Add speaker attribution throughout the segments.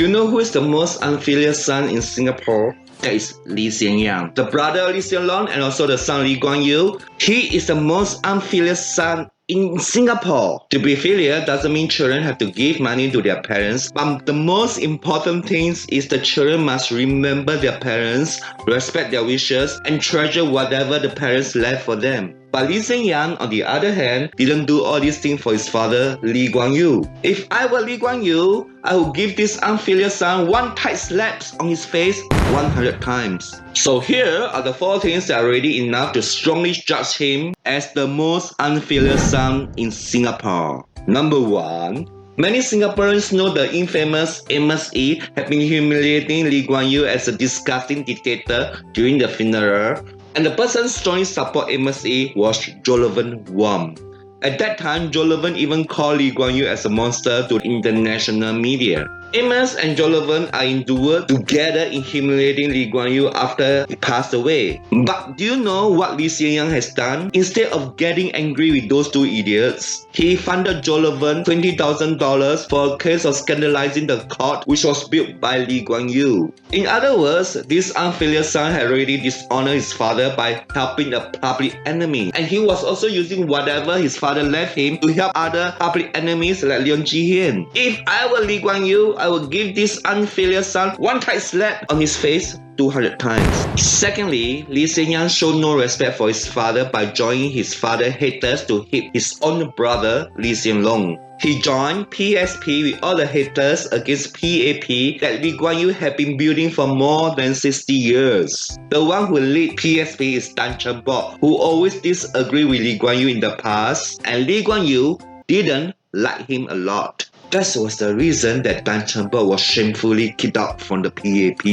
Speaker 1: Do you know who is the most unfilial son in Singapore? That is Lee Hsien Yang. The brother Lee Hsien Loong and also the son Lee Kuan Yew. He is the most unfilial son in Singapore. To be filial doesn't mean children have to give money to their parents, but the most important thing is the children must remember their parents, respect their wishes, and treasure whatever the parents left for them. But Lee Hsien Yang, on the other hand, didn't do all these things for his father, Lee Kuan Yew. If I were Lee Kuan Yew, I would give this unfilial son one tight slap on his face 100 times. So here are the 4 things that are already enough to strongly judge him as the most unfilial son in Singapore. Number 1. Many Singaporeans know the infamous Amos Yee had been humiliating Lee Kuan Yew as a disgusting dictator during the funeral. And the person strongly support Amos Yee was Jolovan Wong. At that time, Jolovan even called Lee Kuan Yew as a monster to international media. Amos and Jolovan are in duel together in humiliating Lee Kuan Yew after he passed away. But do you know what Lee Hsien Yang has done? Instead of getting angry with those 2 idiots, he funded Jolovan $20,000 for a case of scandalizing the court which was built by Lee Kuan Yew. In other words, this unfilial son had already dishonored his father by helping a public enemy. And he was also using whatever his father left him to help other public enemies like Leon Chi-hien. If I were Lee Kuan Yew, I would give this unfilial son one tight slap on his face 200 times. Secondly, Lee Hsien Yang showed no respect for his father by joining his father's haters to hit his own brother, Lee Hsien Loong. He joined PSP with all the haters against PAP that Lee Kuan Yew had been building for more than 60 years. The one who lead PSP is Tan Cheng Bock, who always disagreed with Lee Kuan Yew in the past, and Lee Kuan Yew didn't like him a lot. That was the reason that Tan Cheng Bock was shamefully kicked out from the PAP.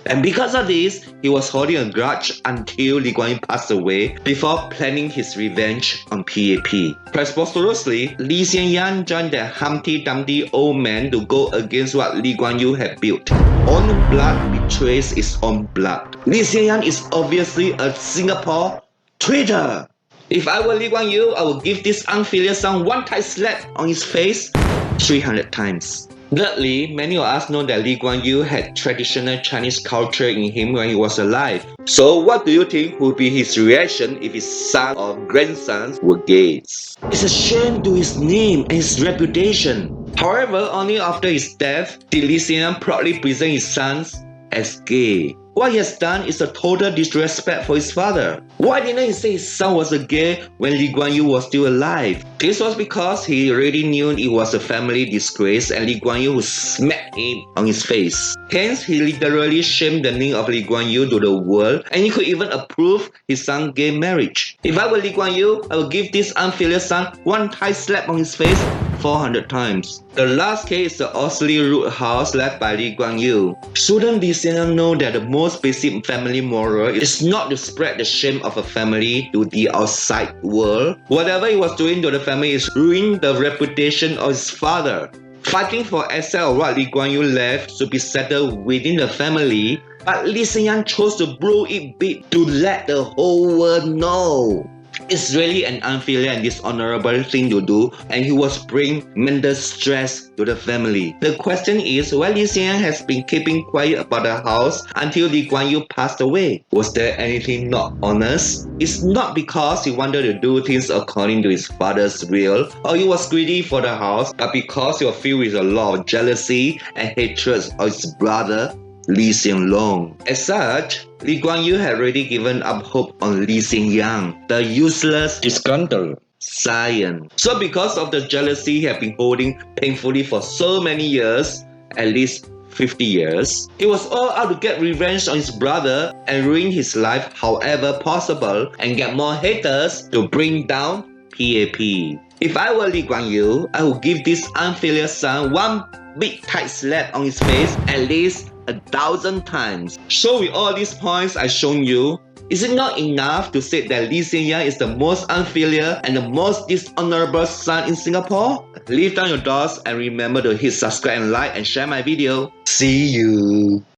Speaker 1: And because of this, he was holding a grudge until Lee Kuan Yew passed away before planning his revenge on PAP. Preposterously, Lee Hsien Yang joined the Humpty Dumpty old man to go against what Lee Kuan Yew had built. Own blood betrays its own blood. Lee Hsien Yang is obviously a Singapore traitor. If I were Lee Kuan Yew, I would give this unfilial son one tight slap on his face 300 times. Thirdly, many of us know that Lee Kuan Yew had traditional Chinese culture in him when he was alive. So what do you think would be his reaction if his son or grandsons were gays? It's a shame to his name and his reputation. However, only after his death did Lee Hsien Yang proudly present his sons as gay. What he has done is a total disrespect for his father. Why didn't he say his son was a gay when Lee Kuan Yew was still alive? This was because he already knew it was a family disgrace and Lee Kuan Yew would smack him on his face. Hence, he literally shamed the name of Lee Kuan Yew to the world, and he could even approve his son's gay marriage. If I were Lee Kuan Yew, I would give this unfilial son one tight slap on his face 400 times. The last case is the Osley Root house left by Lee Kuan Yew. Shouldn't Lee Hsien Yang know that the most basic family moral is not to spread the shame of a family to the outside world? Whatever he was doing to the family is ruining the reputation of his father. Fighting for asset of what Lee Kuan Yew left should be settled within the family, but Lee Hsien Yang chose to blow it big to let the whole world know. It's really an unfilial and dishonorable thing to do, and he was bringing mental stress to the family. The question is, why Lee Hsien Yang has been keeping quiet about the house until Lee Kuan Yew passed away? Was there anything not honest? It's not because he wanted to do things according to his father's will, or he was greedy for the house, but because he was filled with a lot of jealousy and hatred of his brother, Lee Hsien Loong. As such, Lee Kuan Yew had already given up hope on Lee Hsien Yang, the useless, disgruntled scion. So because of the jealousy he had been holding painfully for so many years, at least 50 years, he was all out to get revenge on his brother and ruin his life however possible and get more haters to bring down PAP. If I were Lee Kuan Yew, I would give this unfilial son one big tight slap on his face at least 1,000 times. So with all these points I've shown you, is it not enough to say that Lee Hsien Yang is the most unfilial and the most dishonorable son in Singapore? Leave down your thoughts and remember to hit subscribe and like and share my video. See you.